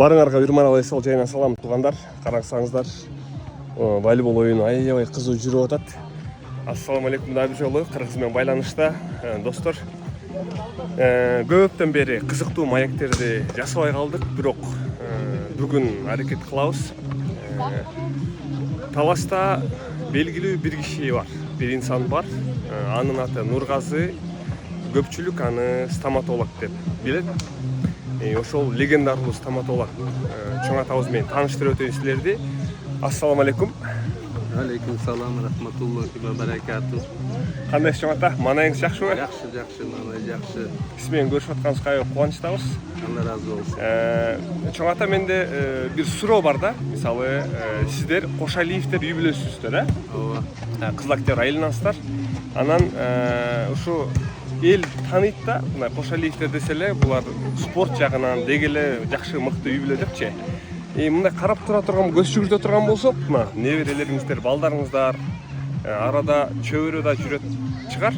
Барыңарға бир маралай сал жайынан салам туугандар. Караңсаңыздар, волейбол оюну аябай кызуу жүрүп атат. Ассаламу алейкум, дагы бир жолу Кыргыз менен байланышта достор. Көптөн бери кызыктуу маектерди жасабай калдык, бирок бүгүн аракет кылабыз. Таласта белгилүү бир киши бар, бир инсан бар. Анын аты Нургазы. Көпчүлүк аны стоматолог деп билет. Ошол легендарлуу стоматолог чоң атабыз менен тааныштырып өтөйүн силерди. Ассаламу алейкум. Алейкум салам, рахматуллахи ва баракату. Кандай чоң ата? Манайыңыз жакшыбы? Жакшы, манай жакшы. Биз менен көрүшүп атканыбызга аябай кубанычтабыз. Алла разы болсун. Чоң ата, менде бир суроо бар да. Мисалы, сиздер Кошалиевдер үй бүлөсүсүздөр, Ооба. Кызыл Актер айылынасыздар. Анан ушу эл тааныйт да, мына Кошалиевдер десе эле булар спорт жагынан деги эле жакшы мыкты үй бүлө депчи. Мындай карап тура турган, көз жүгүртө турган болсок, мына неберелериңиздер, балдарыңыздар арада чөбөрө да жүрөт чыгар.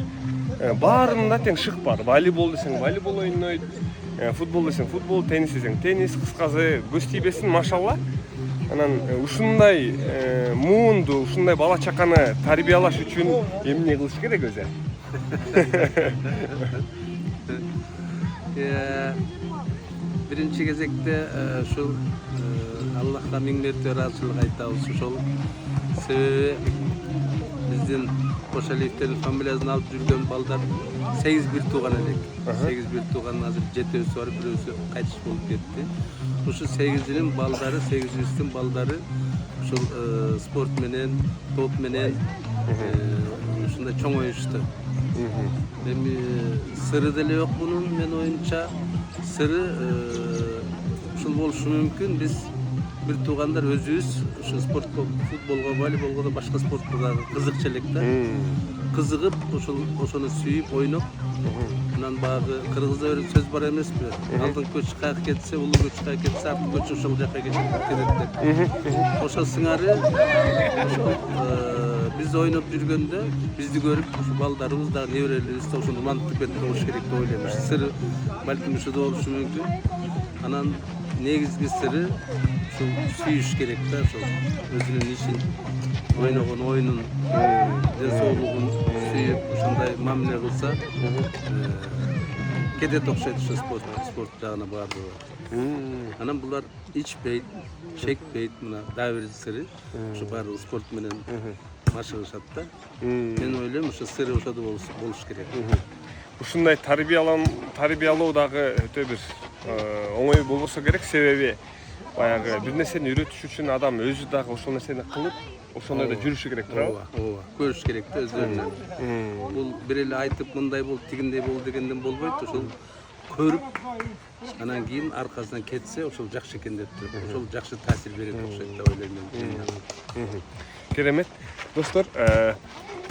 Баарында тең шык бар. Волейбол десең волейбол ойнойт, футбол десең футбол, теннис десең теннис, кыскасы көз тийбесин, машалла. Анан ушундай муунду, ушундай бала чаканы тарбиялаш үчүн эмне кылыш керек өзү? Биринчи кезекте ушул Аллахка миң мерте ыраазычылык айтабыз. Ошол себеби биздин Кошалиевдердин фамилиясын алып жүргөн балдар 8 бир тууган элек. 8 бир тууган азыр 7-өсү бар, бирөөсү кайтыш болуп кетти. Ушул 8-дин балдары, 8-дин балдары ушул спорт менен, топ менен ушундай чоң оюшту. Эми сыры деле жок бунун, мен оюмча. Сыры ушул болушу мүмкүн. Биз бир туугандар өзүбүз ушу спортко, футболго, волейболго да башка спортко да кызыкчу элек да. Кызыгып, ошону сүйүп ойноп, анан багы кыргызда бир сөз бар эмеспи? Алдын көч каяка кетсе, улуу көч каяка кетсе, артын көч ошол жака кетет деп. Ошол сыңары биз ойноп жүргөндө бизди көрүп ушу балдарыбыз да, неберелерибиз да ошону улантып кеткен болуш керек деп ойлойм. Сыры балким ушуда болушу мүмкүн. Анан негизги сыры ушул сүйүш керек да, ошол өзүнүн ишин, ойногон оюнун, ден соолугун сүйүп, ошондой мамиле кылса, кетет окшойт ушу спорт жагына баардыгы. Анан булар ичпейт, чекпейт, мына дагы бир сыры, ушу баардыгы спорт менен машыгышат да. Мен ойлойм, ушу сыры ошодо болуш керек. Ушундай тарбиялоо дагы өтө бир оңой болбосо керек, себеби баягы бир нерсени үйрөтүш үчүн адам өзү дагы ошол нерсени кылып, ошондой да жүрүшү керек, туурабы? Ооба, көрүш керек да өздөрүнөн. Бул бир эле айтып мындай бол, тигиндей бол дегенден болбойт. Ошол көрүп, анан кийин аркасынан кетсе, ошол жакшы экен деп туруп, ошол жакшы таасир берет окшойт деп ойлойм мен. Керемет. Достор,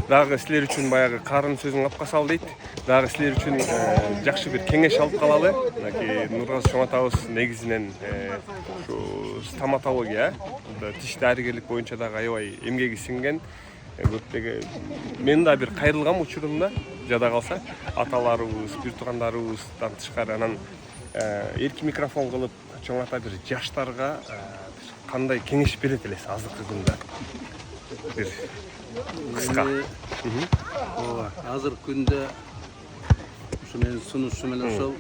дагы силер үчүн баягы карын сөзүн капка сал дейт. Дагы силер үчүн жакшы бир кеңеш алып калалы. Нургазы чоң атабыз негизинен ушу стоматология, тиш дарыгерлик боюнча дагы аябай эмгеги сиңген. Мен да бир кайрылгам учурумда, жада калса, аталарыбыз, бир туугандарыбыздан тышкары анан эркин микрофон кылып, чоң ата бир жаштарга кандай кеңеш берет элеси азыркы күндө? Бир кыска. Ооба, азыркы күндө ушу менин сунушум эле ошол.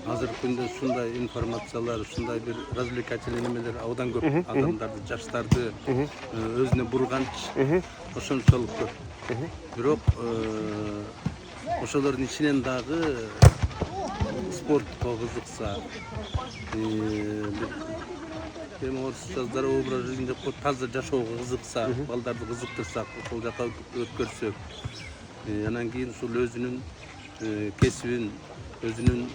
Азыркы күндө ушундай информациялар, ушундай бир развлекательный немелер абдан көп. Адамдарды, жаштарды өзүнө бурганчы ошончолук көп. Бирок ошолордун ичинен дагы спортко кызыкса, эми орусча здоровый жизнь деп коет, таза жашоого кызыкса, балдарды кызыктырсак, ошол жака өткөрсөк, анан кийин ушул өзүнүн кесибин, өзүнүн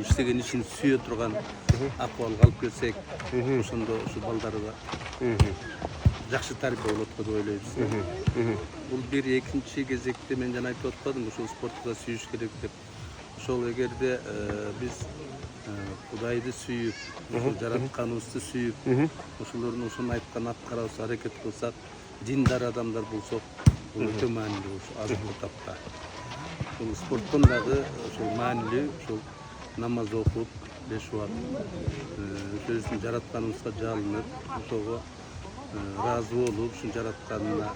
иштеген ишин сүйө турган акыбалга алып келсек, ошондо ушул балдарга жакшы тарбия болот го деп ойлойбуз. Бул бир экинчи кезекте мен жана айтып атпадым, ушул спортко сүйүш керек деп. Ошол эгерде биз Кудайды сүйүп, ошол жаратканыбызды сүйүп, ошолордун ошону айткан аткарабыз, аракет кылсак, диндар адамдар болсок, бул өтө маанилүү азыркы тапта. Бул спорттон дагы ошол маанилүү, ошол намаз окуп, 5 убакыт өзүбүздүн жаратканыбызга жалынып, ошого ыраазы болуп, ушун жаратканына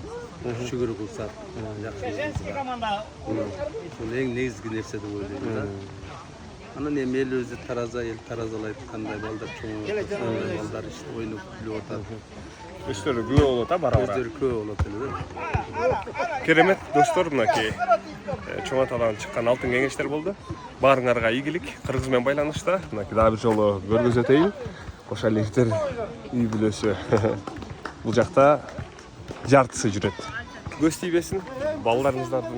шүгүр кылсак жакшылыгыбызга. Бул эң негизги нерсе деп ойлойм да. Анан эми эл өзү тараза, эл таразалайт, кандай балдар чоң балдар иште ойноп күлүп атат. Өстөрү күбө болот, бара-бара. Өздөрү күбө болот эле да. Керемет достор, мынакей чоң атадан чыккан алтын кеңештер болду. Баарыңарга ийгилик. Кыргыз менен байланышта мынакей дагы бир жолу көргөзөтөйүн. Кошалиевдер үй бүлөсү. Бул жакта жартысы жүрөт. Көз тийбесин, балдарыңыздардын